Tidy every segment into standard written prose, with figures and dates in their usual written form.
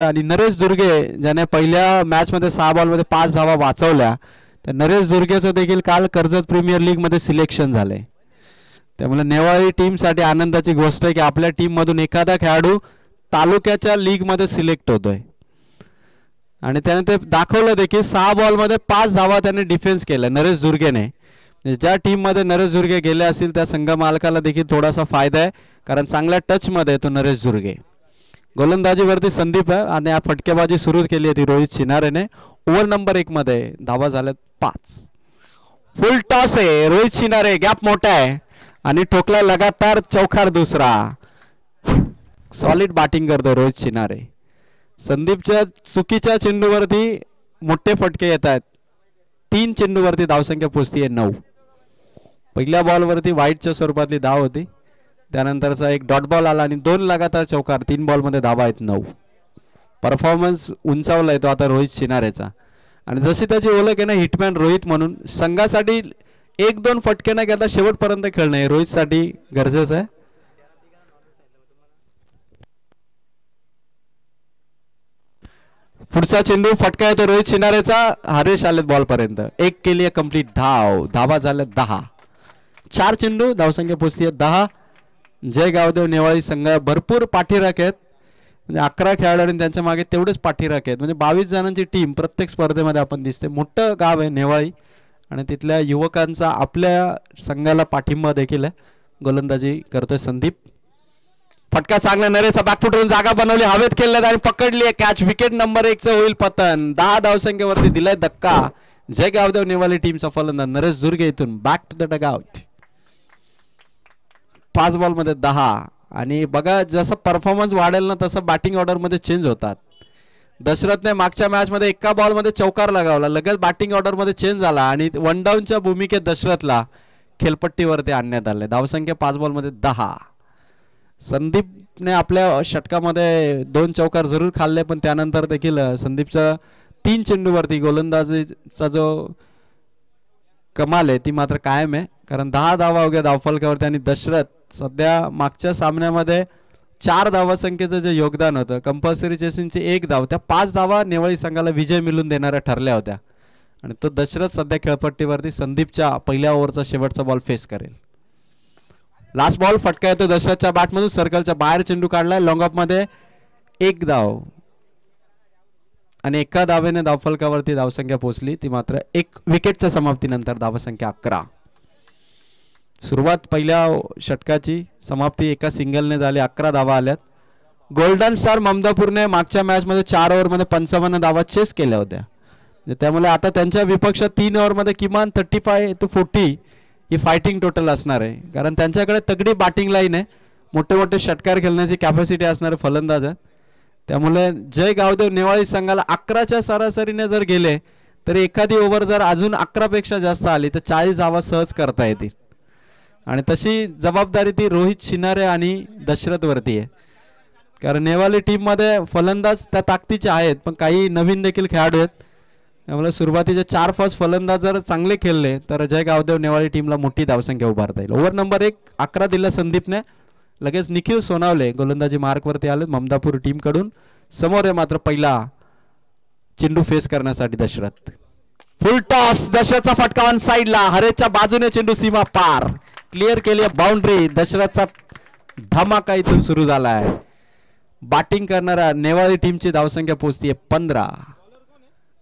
आणि नरेश दुर्गे ज्याने पहिल्या मॅच मध्ये 6 बॉल मध्ये 5 धावा वाचवल्या, तर नरेश दुर्गेचं देखील काल कर्जत प्रीमियर लीग मध्ये सिलेक्शन झाले. त्यामुळे नेवाळी टीम साठी आनंदाची गोष्ट आहे की आपल्या टीम मधून एखादा खेळाडू तालुक्याच्या लीग मध्ये सिलेक्ट होतोय. आणि त्याने ते दाखवलं देखील 6 बॉल मध्ये 5 धावा त्याने डिफेन्स केला नरेश दुर्गेने. ज्या टीम मध्ये नरेश दुर्गे गेले असतील त्या संघ मालकाला देखील थोडासा फायदा आहे, कारण चांगल्या टच मध्ये तो नरेश दुर्गे. गोलंदाजीवरती संदीप आहे आणि या फटकेबाजी सुरू केली होती रोहित शिनारेने. ओव्हर नंबर 1 मध्ये धावा झाल्यात 5. फुल टॉस आहे, रोहित शिनारे गॅप मोठा आहे आणि ठोकला लगातार चौकार दुसरा. सॉलिड बॅटिंग करतो रोहित शिनारे. संदीपच्या चुकीच्या चेंडूवरती मोठे फटके येत आहेत. 3 चेंडूवरती धावसंख्या पोहोचती आहे 9. पहिल्या बॉलवरती वाईटच्या स्वरूपातली धाव होती, त्यानंतरचा एक डॉट बॉल आला आणि 2 लगातार चौकार. 3 बॉलमध्ये धावा आहेत 9. परफॉर्मन्स उंचावला येतो आता रोहित शिनारेचा. आणि जशी त्याची ओळख आहे ना हिटमॅन रोहित म्हणून, संघासाठी 1-2 फटके न घेता शेवटपर्यंत खेळणं हे रोहितसाठी गरजेचं आहे. पुढचा चेंडू फटका येतो रोहित शिनारेचा. हरेश आलेत बॉल पर्यंत. 1 केली कंप्लीट धाव. धावा झाल्या 10. 4 चेंडू धावसंख्या पोहोचती 10. जय गावदेव नेवाळी संघ भरपूर पाठीराख आहेत, म्हणजे 11 खेळाडू आणि त्यांच्या मागे तेवढेच पाठीराख आहेत. म्हणजे 22 जणांची टीम प्रत्येक स्पर्धेमध्ये आपण दिसते. मोठं गाव आहे नेवाळी आणि तिथल्या युवकांचा आपल्या संघाला पाठिंबा देखील आहे. गोलंदाजी करतोय संदीप. फटका चांगला नरेशचा बॅकफुटवरून जागा बनवली, हवेत खेळल्यात आणि पकडली आहे कॅच. विकेट नंबर 1 चं होईल पतन. 10 धावसंख्येवरती दिलाय धक्का. जय गावदेव नेवाळी टीमचा फलंदाज नरेश दुर्गे इथून back to the dugout. 5 ball मध्ये 10. आणि बघा जसं परफॉर्मन्स वाढेल ना तसं बॅटिंग ऑर्डर मध्ये चेंज होतात. दशरथने मागच्या मॅच मध्ये एका बॉल मध्ये चौकार लगावला, लगेच बॅटिंग ऑर्डर मध्ये चेंज झाला आणि 1 डाऊनच्या भूमिकेत दशरथला खेळपट्टीवरती आणण्यात आले. धावसंख्या 5 बॉल मध्ये 10. संदीपने आपल्या षटकामध्ये 2 चौकार जरूर खाल्ले, पण त्यानंतर देखील संदीपचा 3 चेंडूवरती गोलंदाजीचा जो कमाल आहे ती मात्र कायम आहे. कारण 10 धावा अवघ्या धावफलकावरती आणि दशरथ सध्या मागच्या सामन्यामध्ये 4 धावसंख्येचं जे योगदान होतं, कंपल्सरी चेसिंगची 1 धाव, त्या 5 धावा नेवाळी संघाला विजय मिळवून देणाऱ्या ठरल्या होत्या. आणि तो दशरथ सध्या खेळपट्टीवरती संदीपच्या पहिल्या ओव्हरचा शेवटचा बॉल फेस करेल. लास्ट बॉल फटका येतो दशरथच्या बॅटमधून. सर्कलच्या बाहेर चेंडू काढलाय. लॉंग ऑफ मध्ये 1 धाव आणि एका धावेने धावफलकावरती धावसंख्या पोहोचली, ती मात्र 1 विकेटच्या समाप्तीनंतर धावसंख्या 11. सुरुवात पहिल्या षटकाची, समाप्ती एका सिंगलने झाली. 11 धावा आल्यात. गोल्डन स्टार ममदापूरने मागच्या मॅच मध्ये 4 ओव्हर मध्ये 55 धावा चेस केल्या होत्या. त्यामुळे आता त्यांच्या विपक्षात 3 ओव्हर मध्ये किमान 35 to 40 ही फायटिंग टोटल असणार आहे. कारण त्यांच्याकडे तगडी बॅटिंग लाईन आहे, मोठे मोठे षटकार खेळण्याची कॅपॅसिटी असणारे फलंदाज आहेत. त्यामुळे जय गावदेव नेवाळी संघाला 11च्या सरासरीने जर गेले तर एखादी ओव्हर जर अजून 11 पेक्षा जास्त आली तर 40 धावा सहज करता येतील. आणि तशी जबाबदारी ती रोहित शिनारे आणि दशरथ वरती आहे. कारण नेवाळी टीम मध्ये फलंदाज त्या ताकदीचे आहेत, पण काही नवीन देखील खेळाडू आहेत. त्यामुळे सुरुवातीचे 4 फर्स्ट फलंदाज जर चांगले खेळले तर जय गावदेव नेवाळी टीमला मोठी धावसंख्या उभारता येईल. ओव्हर नंबर 1 11 दिला संदीपने. लगेच निखिल सोनावले गोलंदाजी मार्कवरती आले ममदापूर टीम कडून. समोर आहे मात्र पहिला चेंडू फेस करण्यासाठी दशरथ. फुल टॉस, दशरथचा फटका ऑन साइडला, हरेच्या बाजूने चेंडू सीमा पार, क्लिअर केली बाउंड्री. दशरथचा धमाका इथून सुरू झाला आहे. बॅटिंग करणाऱ्या नेवाळी टीमची धावसंख्या पोहोचतीये 15.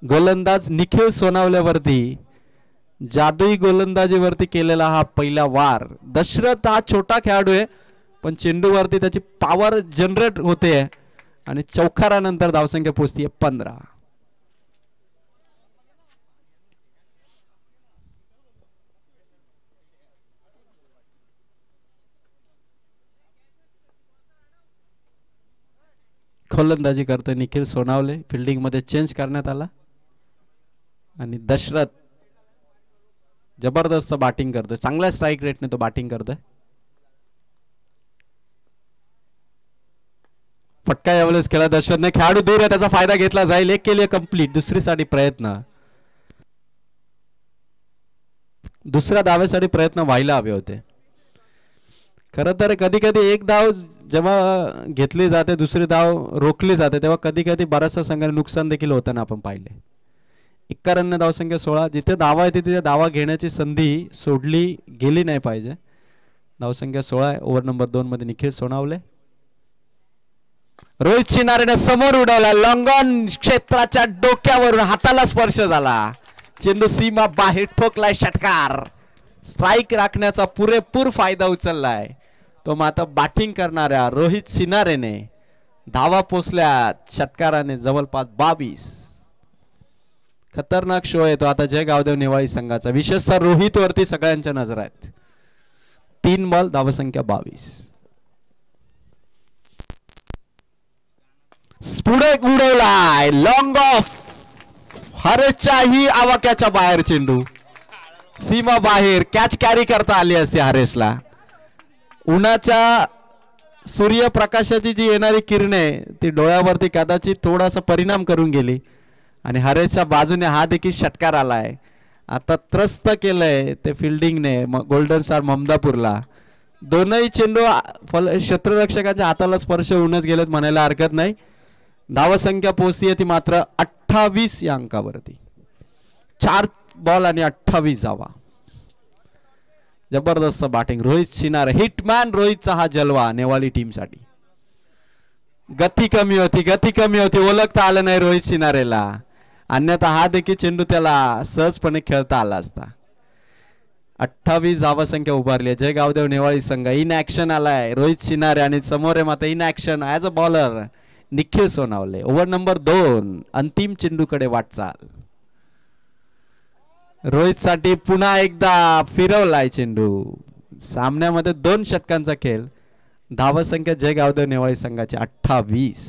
गोलंदाज निखिल सोनावल्यावरती जादुई गोलंदाजीवरती केलेला हा पहिला वार. दशरथ हा छोटा खेळाडू आहे, पण चेंडूवरती त्याची पॉवर जनरेट होते आणि चौकारानंतर धावसंख्या पोहोचतीये 15. गोलंदाजी करतोय निखिल सोनावले. फिल्डिंग मध्ये चेंज करण्यात आला आणि दशरथ जबरदस्त बॅटिंग करतोय. चांगल्या स्ट्राइक रेटने तो बॅटिंग करतोय. फटका यावेळेस केला दशरथने. खेळाडू दूर आहे, त्याचा फायदा घेतला जाईल. 1 केली कंप्लीट. दुसरीसाठी प्रयत्न, दुसऱ्या धावेसाठी प्रयत्न व्हायला हवे होते. खरं तर कधी कधी एक धाव जेव्हा घेतली जाते दुसरी धाव रोखली जाते तेव्हा कधी कधी बऱ्याचशा संघाने नुकसान देखील होताना आपण पाहिले. 51 धावसंख्या 16. जिथे धावा येते तिथे धावा घेण्याची संधी सोडली गेली नाही पाहिजे. धावसंख्या 16 आहे. ओव्हर नंबर 2 मध्ये निखिल सोनावले. रोहित शिनारेने समोर उडवला. लॉंग ऑन क्षेत्राच्या डोक्यावरून हाताला स्पर्श झाला. चेंडू सीमा बाहेर ठोकलाय. षटकार. स्ट्राईक राखण्याचा पुरेपूर फायदा उचललाय तो मात्र बॅटिंग करणाऱ्या रोहित शिनारेने. धावा पोचल्या षटकाराने जवळपास 22. खतरनाक शो आहे तो आता जय गावदेव नेवाळी संघाचा. विशेषतः रोहित वरती सगळ्यांच्या नजर आहेत. 3 बॉल धावसंख्या 22. पुढे उडवलाय. Long of. हरेशच्याही आवाक्याच्या बाहेर चेंडू सीमा बाहेर. कॅच कॅरी करता आली असते हरेशला. उन्हाच्या सूर्यप्रकाशाची जी येणारी किरणे ती डोळ्यावरती कदाचित थोडासा परिणाम करून गेली आणि हरेशच्या बाजूने हा देखील षटकार आलाय. आता त्रस्त केलंय ते फिल्डिंगने गोल्डन स्टार ममदापूरला. दोनही चेंडू क्षेत्ररक्षकाच्या हाताला स्पर्श होऊनच गेलेत म्हणायला हरकत नाही. धावसंख्या पोहोचतीये ती मात्र 28 या अंकावरती. 4 बॉल आणि 28 धावा. जबरदस्त बॅटिंग रोहित शिनारे. हिटमॅन रोहितचा हा जलवा नेवाली टीम साठी. गती कमी होती ओळखता आलं नाही रोहित शिनारेला. अन्यथा हा देखील चेंडू त्याला सहजपणे खेळता आला असता. 28 धावसंख्या उभारली आहे. जय गावदेव नेवाळी संघ. इन ऍक्शन आलाय रोहित शिनारे आणि समोर मात्र in action as a bowler Nikhil Sonawale. Over number 2 अंतिम चेंडूकडे वाटचाल. रोहित साठी पुन्हा एकदा फिरवलाय चेंडू. सामन्यामध्ये 2 षटकांचा खेळ. धावसंख्या जय गावदेव नेवाळी संघाची 28.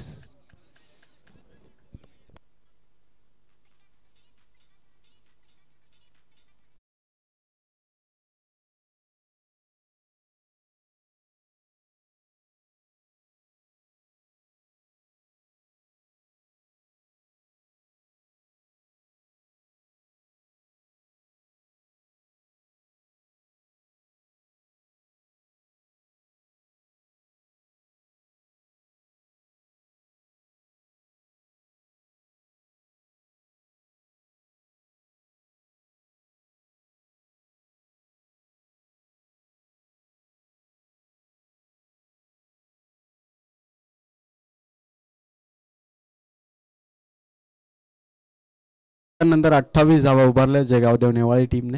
नंतर 28 धावा उभारल्या जय गावदेव नेवाळी टीमने.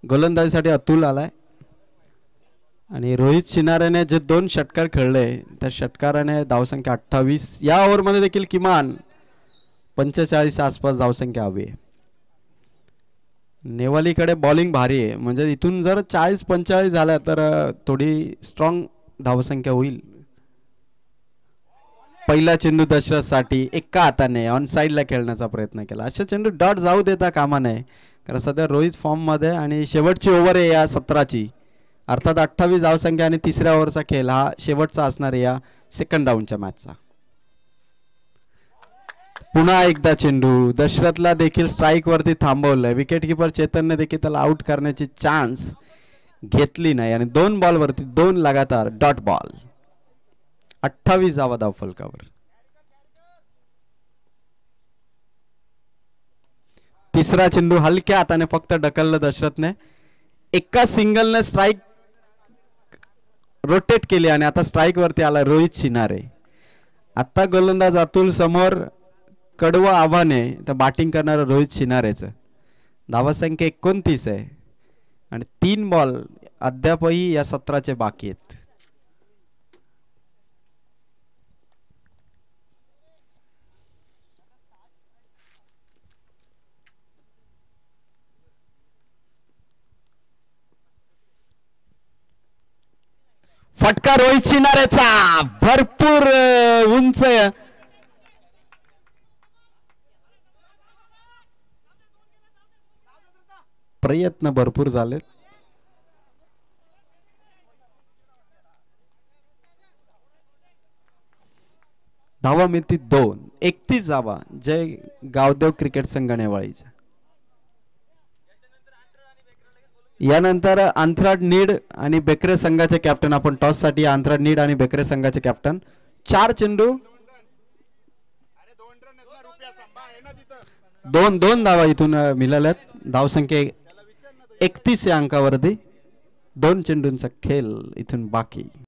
गोलंदाजीसाठी अतुल आलाय आणि रोहित शिनारेने जे 2 षटकार खेळले त्या षटकाराने धावसंख्या 28. या ओव्हरमध्ये देखील किमान 45 आसपास धावसंख्या हवी आहे. नेवालीकडे बॉलिंग भारी आहे म्हणजे इथून जर 40-45 झाल्या तर थोडी स्ट्रॉंग धावसंख्या होईल. पहिला चेंडू दशरथसाठी एका हाताने ऑन साईडला खेळण्याचा प्रयत्न केला. अशा चेंडू डॉट जाऊ देता कामा नये कारण सध्या रोहित फॉर्म मध्ये आणि शेवटची ओव्हर आहे या सत्राची. अर्थात 28 धावसंख्या आणि तिसऱ्या ओव्हरचा खेळ हा शेवटचा असणार आहे या सेकंड राऊंडच्या मॅचचा. पुन्हा एकदा चेंडू दशरथला देखील स्ट्राईक वरती थांबवलंय. विकेट किपर चेतनने देखील त्याला आउट करण्याची चान्स घेतली नाही आणि 2 बॉल वरती 2 लगातार डॉट बॉल. 28 धावा धाव फलकावर. तिसरा चेंडू हलक्या हाताने फक्त ढकललं दशरथने. एका सिंगलने स्ट्राईक रोटेट केली आणि आता स्ट्राईक वरती आला रोहित शिनारे. आता गोलंदाज अतुल समोर कडवं आव्हाने तर बॅटिंग करणारा रोहित शिनारेचं. धावसंख्या 29 आहे आणि 3 बॉल अद्यापही या सत्राचे बाकी आहेत. फटका रोहित शिनारेचा भरपूर उंच. प्रयत्न भरपूर झाले. धावा मिळती 2. 31 धावा जय गावदेव क्रिकेट संघ नेवाळीचा. यानंतर अंथराड नीड आणि बेकरे संघाचे कॅप्टन, आपण टॉस साठी अंथराड नीड आणि बेकरे संघाचे कॅप्टन. 4 चेंडू 2 धावा इथून मिळाल्यात. धावसंख्या 31 या अंकावरती. 2 चेंडूंचा खेळ इथून बाकी.